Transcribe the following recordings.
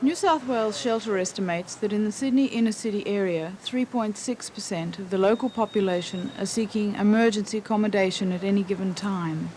New South Wales Shelter estimates that in the Sydney inner city area, 3.6% of the local population are seeking emergency accommodation at any given time.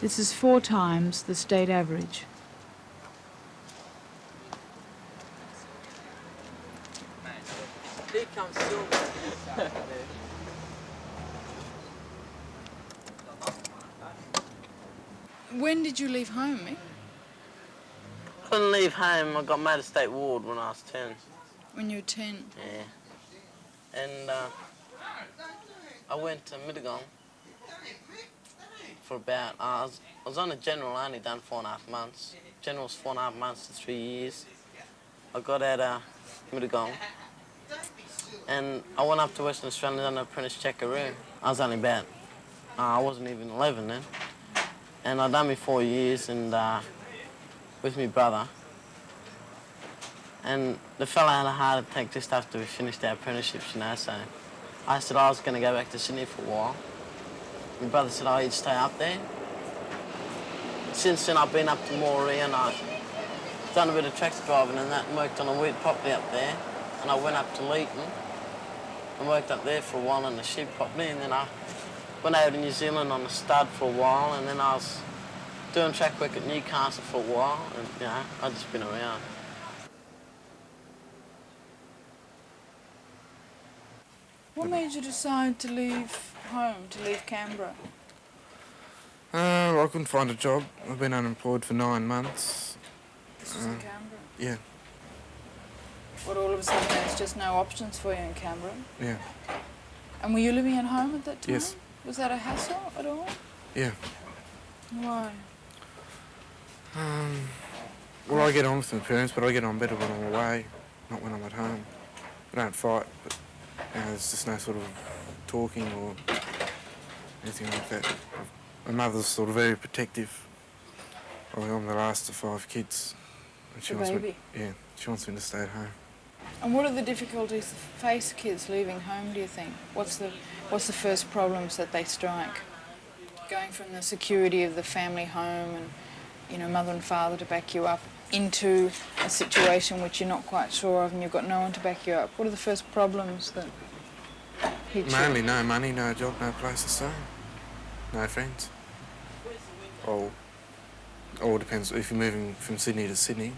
This is 4 times the state average. Here comes Silver. When did you leave home, Mick? Couldn't leave home. I got made a state ward when I was 10. When you were 10? Yeah. And I went to Mittagong for about, I was on a general, I only done 4.5 months. General's 4.5 months to 3 years. I got out of Mittagong and I went up to Western Australia and done an apprentice checkaroo. I was only about, I wasn't even 11 then. And I'd done me 4 years and with my brother. And the fella had a heart attack just after we finished our apprenticeships, you know, so I said I was going to go back to Sydney for a while. My brother said, oh, you'd stay up there. Since then, I've been up to Moree and I've done a bit of tractor driving and that, and worked on a wheat property up there. And I went up to Leeton and worked up there for a while on the sheep property, and then I went over to New Zealand on the stud for a while, and then I was doing track work at Newcastle for a while, and, you know, I've just been around. What made you decide to leave home, to leave Canberra? I couldn't find a job. I've been unemployed for 9 months. This was in Canberra? Yeah. What, all of a sudden there's just no options for you in Canberra? Yeah. And were you living at home at that time? Yes. Was that a hassle at all? Yeah. Why? Well, I get on with my parents, but I get on better when I'm away, not when I'm at home. I don't fight, but you know, there's just no sort of talking or anything like that. My mother's sort of very protective. I'm the last of 5 kids. And she wants baby? Me, yeah, she wants me to stay at home. And what are the difficulties that face kids leaving home, do you think? What's the first problems that they strike? Going from the security of the family home and, you know, mother and father to back you up into a situation which you're not quite sure of and you've got no one to back you up. What are the first problems that hit you? Mainly no money, no job, no place to stay, no friends. All depends. If you're moving from Sydney to Sydney,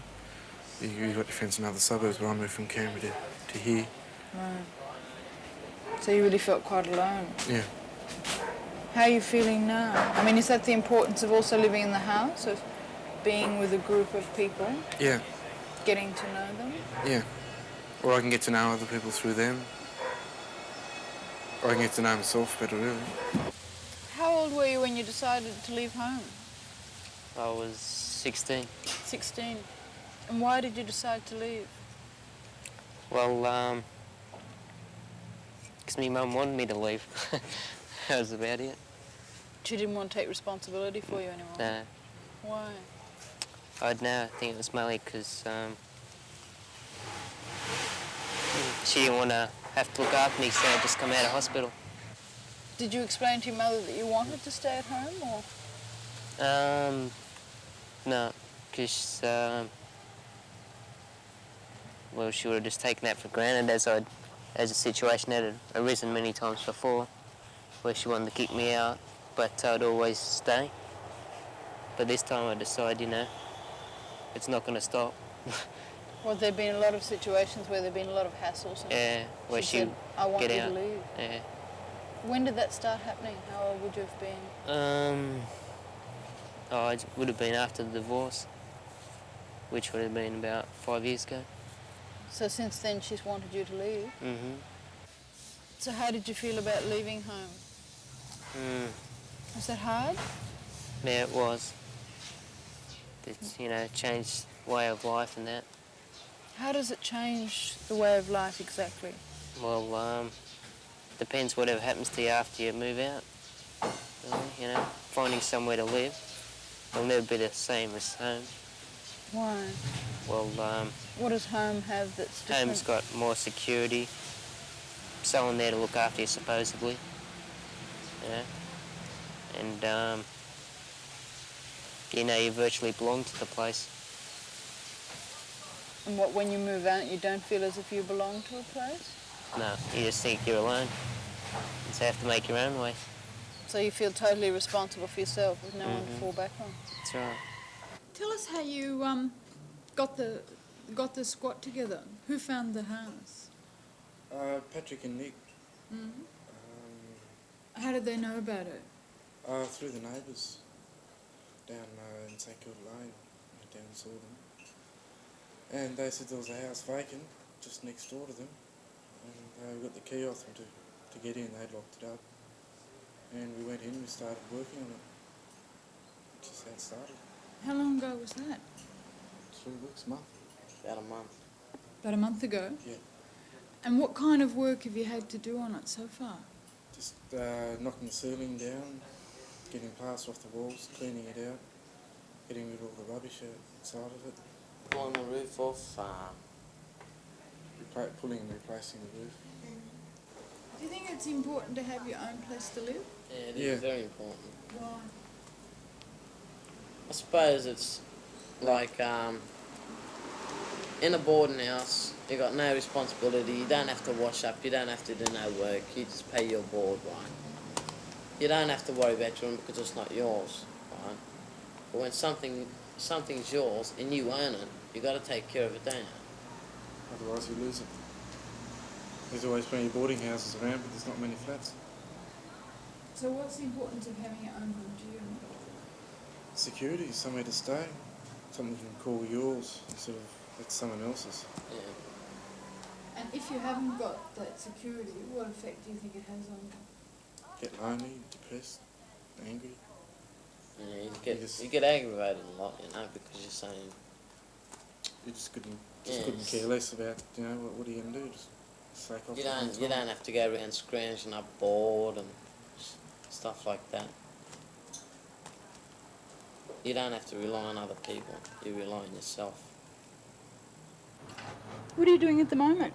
you've got your friends in other suburbs, but I moved from Canberra to here. Right. So you really felt quite alone? Yeah. How are you feeling now? I mean, is that the importance of also living in the house, of being with a group of people? Yeah. Getting to know them? Yeah. Or I can get to know other people through them. Or I can get to know myself better, really. How old were you when you decided to leave home? I was 16. 16. And why did you decide to leave? Well, because my mum wanted me to leave. That was about it. She didn't want to take responsibility for you anymore? No. Why? I don't know. I think it was mainly because she didn't want to have to look after me, so I just come out of hospital. Did you explain to your mother that you wanted to stay at home, or? No, because, well, she would have just taken that for granted, as a situation that had arisen many times before, where she wanted to kick me out, but I'd always stay. But this time I decided, you know, it's not going to stop. Well, there have been a lot of situations where there have been a lot of hassles. And yeah, where she said, I want get you out. to leave. Yeah. When did that start happening? How old would you have been? It would have been after the divorce, which would have been about 5 years ago. So since then she's wanted you to leave? Mm-hmm. So how did you feel about leaving home? Was that hard? Yeah, it was. It's, you know, changed way of life and that. How does it change the way of life exactly? Well, depends whatever happens to you after you move out. You know, finding somewhere to live will never be the same as home. Why? Well, what does home have that's different? home's got more security, someone there to look after you supposedly, you know, and you know you virtually belong to the place. And what, when you move out, you don't feel as if you belong to a place? No, you just think you're alone. You just have to make your own way. So you feel totally responsible for yourself with no one to fall back on? That's right. Tell us how you got the squat together. Who found the house? Patrick and Nick. How did they know about it? Through the neighbours down in St Kilda Lane. Went down and saw them. And they said there was a house vacant just next door to them. And we got the key off them to get in. They'd locked it up. And we went in, we started working on it. Just how it started. How long ago was that? 3 weeks, month. About a month. About a month ago? Yeah. And what kind of work have you had to do on it so far? Just knocking the ceiling down, getting plaster off the walls, cleaning it out, getting rid of all the rubbish outside of it, Pulling the roof off. pulling and replacing the roof. Do you think it's important to have your own place to live? Yeah, it Yeah. is very important. Why? I suppose it's like in a boarding house, you got no responsibility. You don't have to wash up. You don't have to do no work. You just pay your board, right? You don't have to worry about your room because it's not yours, right? But when something's yours and you own it, you got to take care of it, don't you? Otherwise you lose it. There's always plenty of boarding houses around, but there's not many flats. So what's the importance of having your own home to you? Security, somewhere to stay, something you can call yours instead of it's someone else's. Yeah. And if you haven't got that security, what effect do you think it has on you? Get lonely, depressed, angry. Yeah, you get aggravated a lot, you know, because you're saying... You just couldn't care less about, you know, what are you going to do? Just sake off. You don't have to go around scrounging up board and stuff like that. You don't have to rely on other people. You rely on yourself. What are you doing at the moment?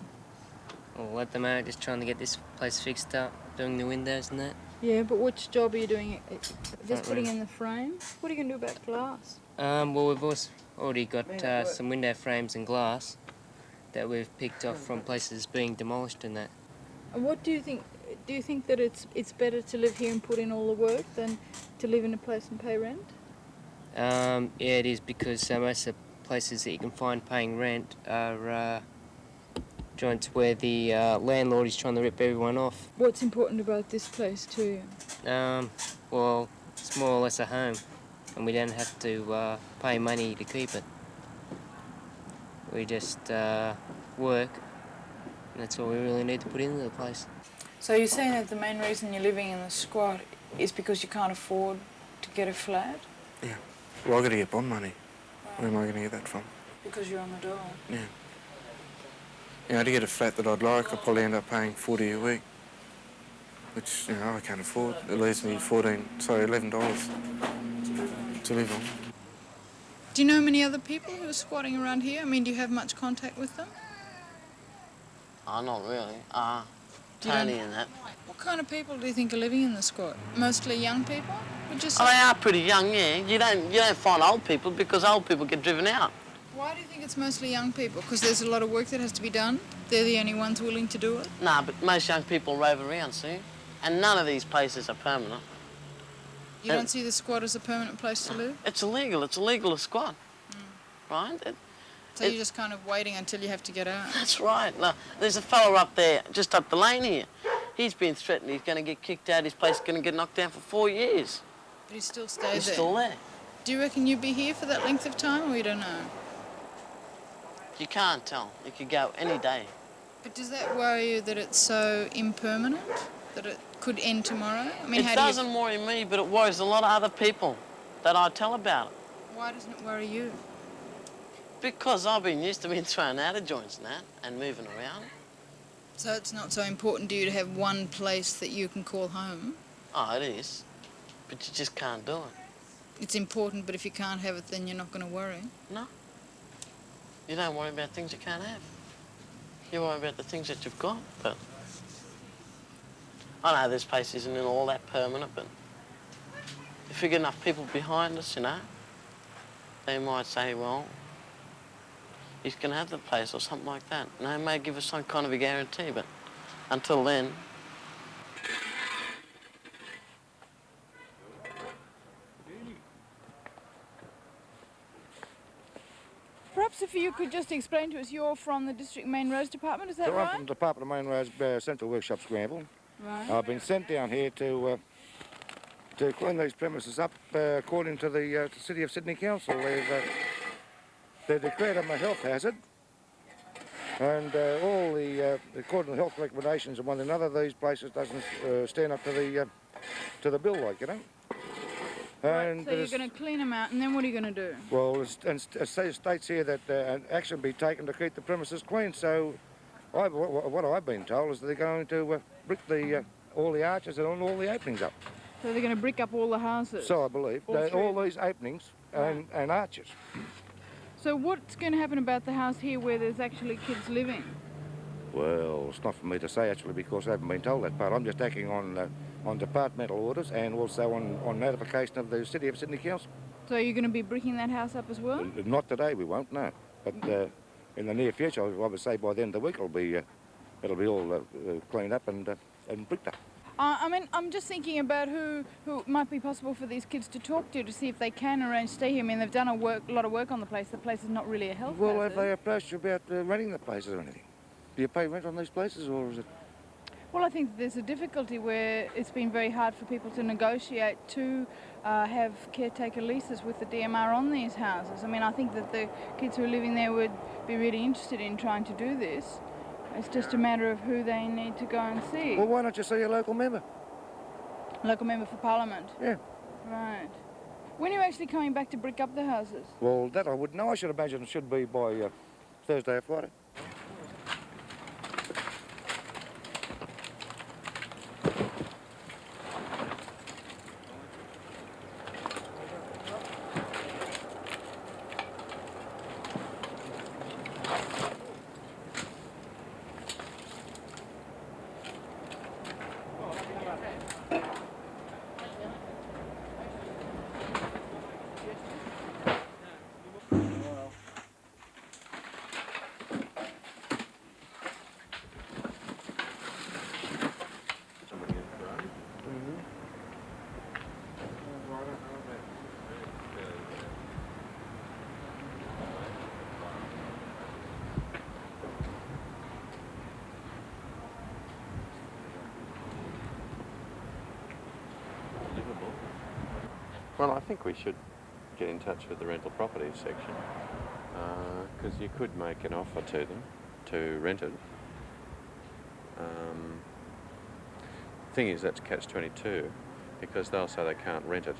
Well, at the moment, just trying to get this place fixed up, doing the windows and that. Yeah, but which job are you doing? Just Front putting room. in the frames? What are you going to do about glass? Well, we've also already got some window frames and glass that we've picked off from places being demolished and that. And what do you think? Do you think that it's better to live here and put in all the work than to live in a place and pay rent? Yeah, it is, because most of the places that you can find paying rent are joints where the landlord is trying to rip everyone off. What's important about this place to you? Well, it's more or less a home, and we don't have to pay money to keep it. We just work, and that's all we really need to put into the place. So you're saying that the main reason you're living in the squat is because you can't afford to get a flat? Yeah. Well, I've got to get bond money. Where am I going to get that from? Because you're on the dole. Yeah. You know, to get a flat that I'd like, I'll probably end up paying $40 a week, which, you know, I can't afford. It leaves me $11 to live on. Do you know many other people who are squatting around here? I mean, do you have much contact with them? Oh, not really. You Tony don't- and that. What kind of people do you think are living in the squat? Mostly young people? Would you say? Oh, they are pretty young, yeah. You don't find old people because old people get driven out. Why do you think it's mostly young people? Because there's a lot of work that has to be done? They're the only ones willing to do it? Nah, but most young people rove around, see? And none of these places are permanent. You don't see the squat as a permanent place to live? It's illegal to squat, right? So you're just kind of waiting until you have to get out? That's right. No, there's a fella up there, just up the lane here. He's been threatened. He's going to get kicked out. His place is going to get knocked down for 4 years. But he still stays He's there? still there. Do you reckon you'd be here for that length of time, or you don't know? You can't tell. You could go any day. But does that worry you that it's so impermanent? That it could end tomorrow? I mean, It doesn't worry me, but it worries a lot of other people that I tell about it. Why doesn't it worry you? Because I've been used to being thrown out of joints and that, and moving around. So it's not so important to you to have one place that you can call home? Oh, it is. But you just can't do it. It's important, but if you can't have it, then you're not going to worry? No. You don't worry about things you can't have. You worry about the things that you've got, but... I know this place isn't all that permanent, but if you get enough people behind us, you know, they might say, well, he's going to have the place or something like that. And they may give us some kind of a guarantee, but until then... Perhaps if you could just explain to us, you're from the District Main Roads Department, is that So right? I'm from the Department of Main Roads, Central Workshop Scramble. Right. I've been sent down here to clean these premises up according to the City of Sydney Council. They've declared them a health hazard, and according to the health recommendations of one another, these places doesn't stand up to the bill, like, you know. Right, so you're going to clean them out, and then what are you going to do? Well, it states here that action be taken to keep the premises clean. So, what I've been told is that they're going to brick all the arches and all the openings up. So they're going to brick up all the houses? So I believe. All these openings and arches. So what's going to happen about the house here where there's actually kids living? Well, it's not for me to say, actually, because I haven't been told that part. I'm just acting on departmental orders and also on notification of the City of Sydney Council. So you're going to be bricking that house up as well? Not today, we won't, no. But in the near future, I would say by the end of the week, it'll be all cleaned up and bricked up. I mean, I'm just thinking about who might be possible for these kids to talk to see if they can arrange to stay here. I mean, they've done a lot of work on the place. The place is not really a health hazard. Well, have they approached you about renting the places or anything? Do you pay rent on these places, or is it... Well, I think there's a difficulty where it's been very hard for people to negotiate to have caretaker leases with the DMR on these houses. I mean, I think that the kids who are living there would be really interested in trying to do this. It's just a matter of who they need to go and see. Well, why don't you see a local member? Local member for Parliament? Yeah. Right. When are you actually coming back to brick up the houses? Well, that I wouldn't know. I should imagine it should be by Thursday or Friday. Well, I think we should get in touch with the rental properties section because you could make an offer to them to rent it. The thing is, that's catch-22 because they'll say they can't rent it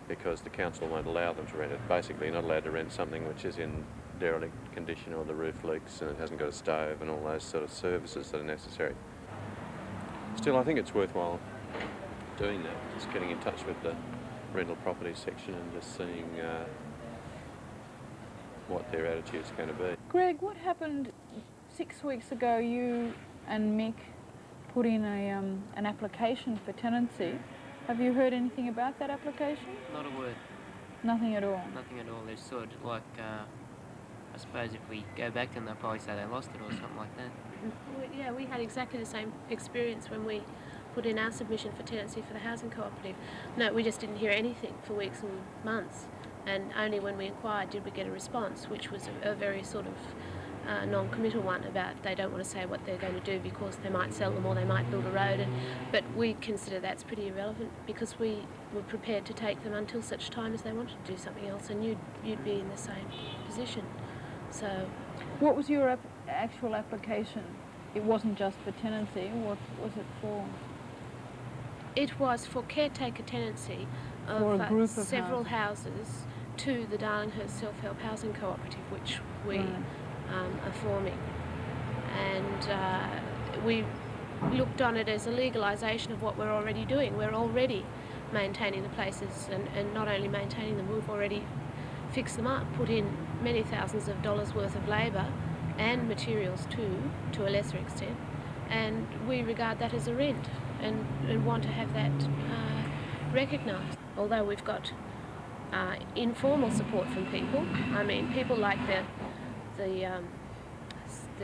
because the council won't allow them to rent it. Basically, you're not allowed to rent something which is in derelict condition or the roof leaks and it hasn't got a stove and all those sort of services that are necessary. Still, I think it's worthwhile doing that, just getting in touch with the rental property section and just seeing what their attitude's going to be. Greg, what happened 6 weeks ago? You and Mick put in an application for tenancy. Have you heard anything about that application? Not a word. Nothing at all? Nothing at all. They're sort of like, I suppose if we go back to them, they'll probably say they lost it or something like that. Yeah, we had exactly the same experience when we put in our submission for tenancy for the housing cooperative. No, we just didn't hear anything for weeks and months, and only when we inquired did we get a response, which was a very sort of non-committal one about they don't want to say what they're going to do because they might sell them or they might build a road. But we consider that's pretty irrelevant because we were prepared to take them until such time as they wanted to do something else, and you'd be in the same position. So, what was your actual application? It wasn't just for tenancy. What was it for? It was for caretaker tenancy For a group of several houses to the Darlinghurst Self-Help Housing Cooperative, which we are forming. And we looked on it as a legalisation of what we're already doing. We're already maintaining the places, and not only maintaining them, we've already fixed them up, put in many thousands of dollars worth of labour and materials too, to a lesser extent, and we regard that as a rent and want to have that recognised. Although we've got informal support from people. I mean, people like the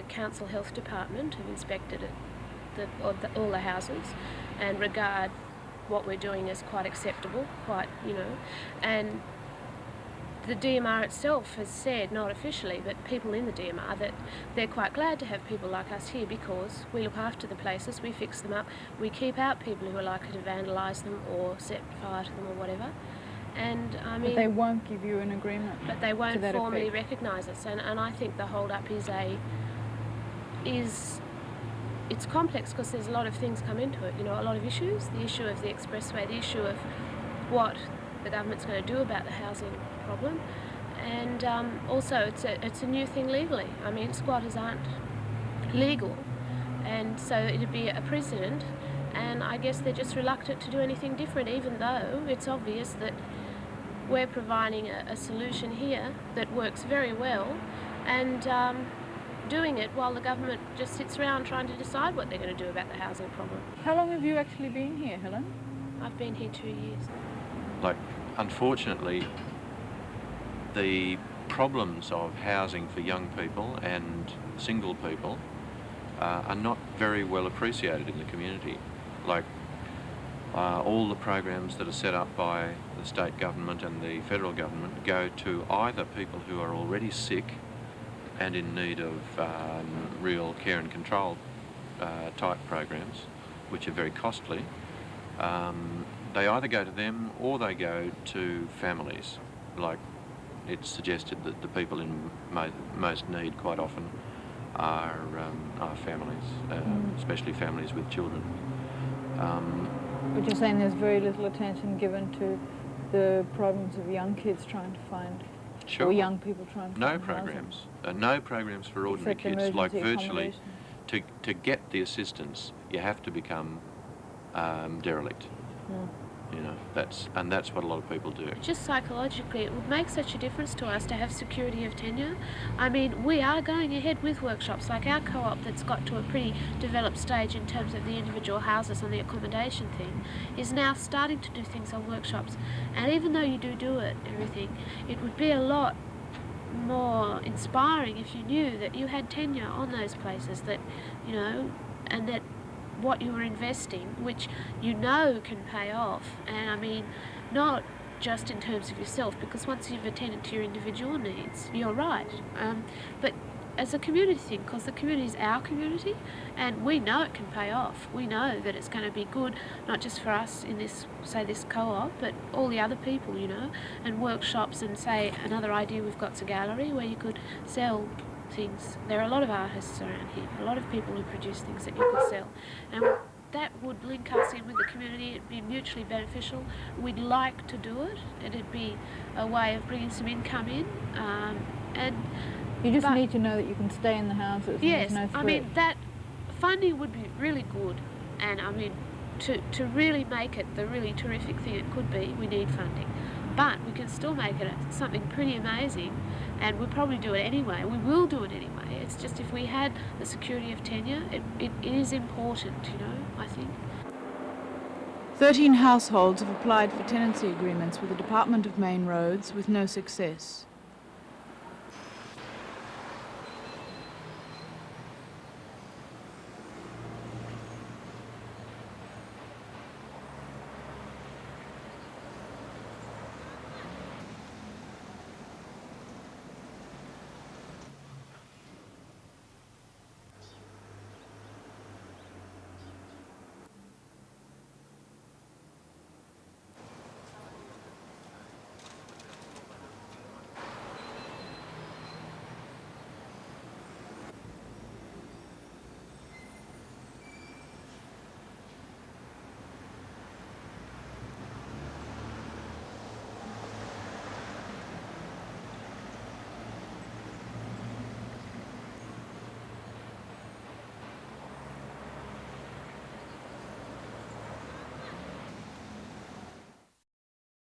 council health department have inspected all the houses and regard what we're doing as quite acceptable, and the DMR itself has said, not officially, but people in the DMR, that they're quite glad to have people like us here because we look after the places, we fix them up, we keep out people who are likely to vandalise them or set fire to them or whatever. And I mean, but they won't give you an agreement. But they won't formally effect. recognise us, and I think the hold up it's complex because there's a lot of things come into it. A lot of issues. The issue of the expressway, the issue of what the government's going to do about the housing problem, and also it's a new thing legally. I mean, squatters aren't legal, and so it'd be a precedent, and I guess they're just reluctant to do anything different, even though it's obvious that we're providing a solution here that works very well, and doing it while the government just sits around trying to decide what they're going to do about the housing problem. How long have you actually been here, Helen? I've been here 2 years. Unfortunately, the problems of housing for young people and single people are not very well appreciated in the community. All the programs that are set up by the state government and the federal government go to either people who are already sick and in need of real care and control type programs, which are very costly. They either go to them or they go to families. It's suggested that the people in most need quite often are families, especially families with children. But you're saying there's very little attention given to the problems of young kids trying to find, Sure. or young people trying to find programs. No programs for ordinary Except kids. emergency Virtually, accommodation. to get the assistance, you have to become derelict. That's what a lot of people do. Just psychologically, it would make such a difference to us to have security of tenure. I mean, we are going ahead with workshops, like our co-op that's got to a pretty developed stage in terms of the individual houses and the accommodation thing, is now starting to do things on workshops. And even though you do it, everything, it would be a lot more inspiring if you knew that you had tenure on those places, that, and that what you were investing, which can pay off, and I mean, not just in terms of yourself, because once you've attended to your individual needs, you're right, but as a community thing, because the community is our community, and we know it can pay off. We know that it's going to be good, not just for us in this co-op, but all the other people, and workshops, and say another idea we've got's a gallery where you could sell things. There are a lot of artists around here, a lot of people who produce things that you could sell, and that would link us in with the community. It'd be mutually beneficial. We'd like to do it. It'd be a way of bringing some income in, and you just need to know that you can stay in the houses. Yes, and there's no I mean, that funding would be really good, and I mean, to really make it the really terrific thing it could be, we need funding. But we can still make it something pretty amazing, and we'll probably do it anyway. We will do it anyway. It's just if we had the security of tenure, it is important, I think. 13 households have applied for tenancy agreements with the Department of Main Roads with no success.